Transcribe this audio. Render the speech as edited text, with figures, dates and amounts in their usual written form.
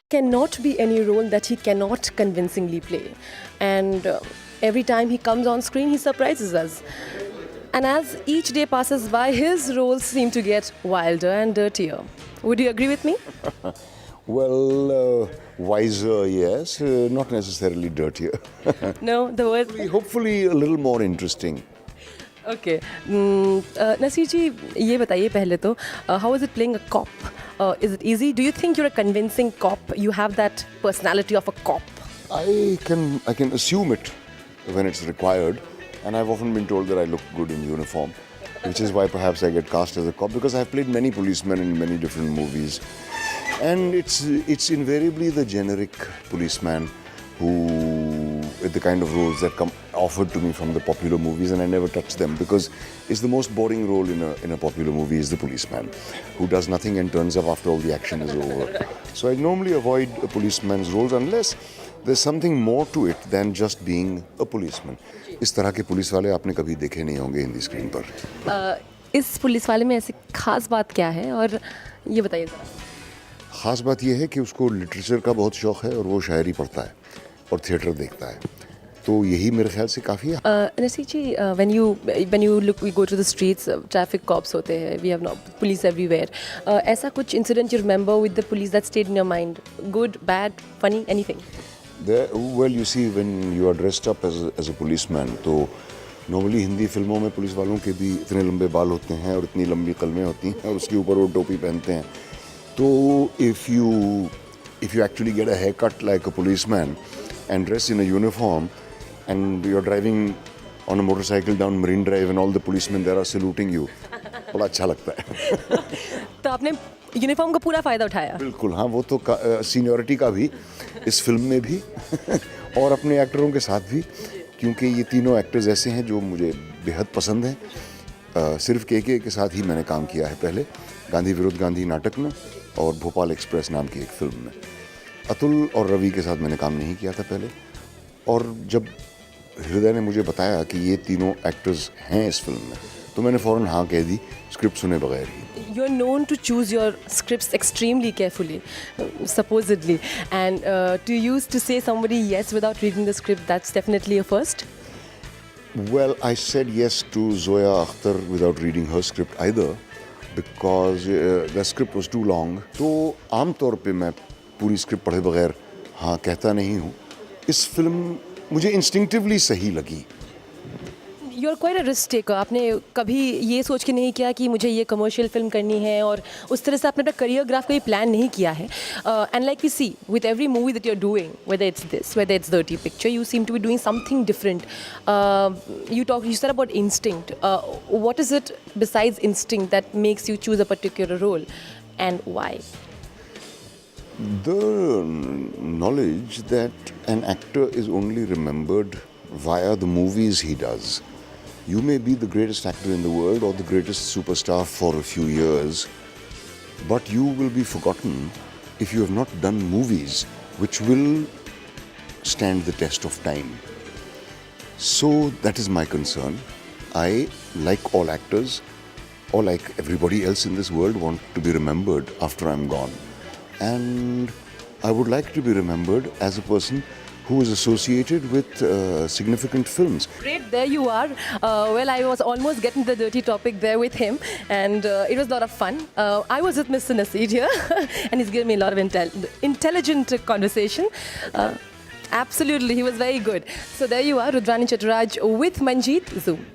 cannot be any role that he cannot convincingly play. And every time he comes on screen, he surprises us. And as each day passes by, his roles seem to get wilder and dirtier. Would you agree with me? Well, wiser, yes, not necessarily dirtier. No, the word. Hopefully a little more interesting. Okay. Naseer ji, ये बताइए पहले तो, how is it playing a cop? Is it easy? Do you think you're a convincing cop? You have that personality of a cop? I can assume it when it's required, and I've often been told that I look good in uniform, which is why perhaps I get cast as a cop, because I've played many policemen in many different movies, and it's invariably the generic policeman who, with the kind of roles that come offered to me from the popular movies, and I never touch them because it's the most boring role in a popular movie is the policeman who does nothing and turns up after all the action is over. So I normally avoid a policeman's roles unless there's something more to it than just being a policeman. इस तरह के police वाले आपने कभी देखे नहीं होंगे Hindi screen पर. इस पुलिस वाले में ऐसी खास बात क्या है, और ये बताइए ज़रा. ख़ास बात यह है कि उसको लिटरेचर का बहुत शौक़ है और वो शायरी पढ़ता है और थिएटर देखता है, तो यही मेरे ख्याल से काफ़ी है. नसीर जी, when you look, we go to the streets, traffic cops होते हैं, we have no police everywhere. ऐसा कुछ incident you remember with the police that stayed in your mind? Good, bad, funny, anything? Well, you see, when you are dressed up as a policeman, तो normally Hindi फिल्मों में police वालों के भी इतने लंबे बाल होते हैं और इतनी लंबी कलमें होती हैं और उसके ऊपर वो टोपी पहनते हैं. तो if you actually get a haircut like a policeman and dress in a uniform and you're driving on a motorcycle down Marine Drive and all the policemen there are saluting you, बड़ा अच्छा लगता है. तो आपने uniform का पूरा फ़ायदा उठाया? बिल्कुल, हाँ, वो तो सीनियरिटी का भी इस फिल्म में भी और अपने एक्टरों के साथ भी, क्योंकि ये तीनों एक्टर्स ऐसे हैं जो मुझे बेहद पसंद हैं. सिर्फ के साथ ही मैंने काम किया है पहले, गांधी विरुद्ध गांधी नाटक में और भोपाल एक्सप्रेस नाम की एक फिल्म में. अतुल और रवि के साथ मैंने काम नहीं किया था पहले, और जब हृदय ने मुझे बताया कि ये तीनों एक्टर्स हैं इस फिल्म में, तो मैंने फ़ौरन हाँ कह दी, स्क्रिप्ट सुने बगैर ही. You're known to choose your scripts extremely carefully, supposedly. And to use to say somebody yes without reading the script, that's definitely a first. Well, I said yes to Zoya Akhtar without reading her script either, because the script was too long. तो आम तौर पे मैं पूरी script पढ़े बगैर हाँ कहता नहीं हूँ. इस फिल्म मुझे इंस्टिंक्टिवली सही लगी. You are quite a risk taker. आपने कभी ये सोच के नहीं किया कि मुझे ये कमर्शियल फिल्म करनी है, और उस तरह से आपने अपना करियर ग्राफ कभी प्लान नहीं किया है. And like we see with every movie that you are doing, whether it's this, whether it's dirty picture, you seem to be doing something different. You said about instinct. What is it besides instinct that makes you choose a particular role, and why? The knowledge that an actor is only remembered via the movies he does. You may be the greatest actor in the world or the greatest superstar for a few years, but you will be forgotten if you have not done movies which will stand the test of time. So that is my concern. I, like all actors, or like everybody else in this world, want to be remembered after I'm gone. And I would like to be remembered as a person who is associated with significant films. Great, there you are. Well, I was almost getting the dirty topic there with him, and it was a lot of fun. I was with Mr. Naseer here, and he's given me a lot of intelligent conversation. Absolutely, he was very good. So there you are, Rudrani Chaturaj with Manjeet Zoom.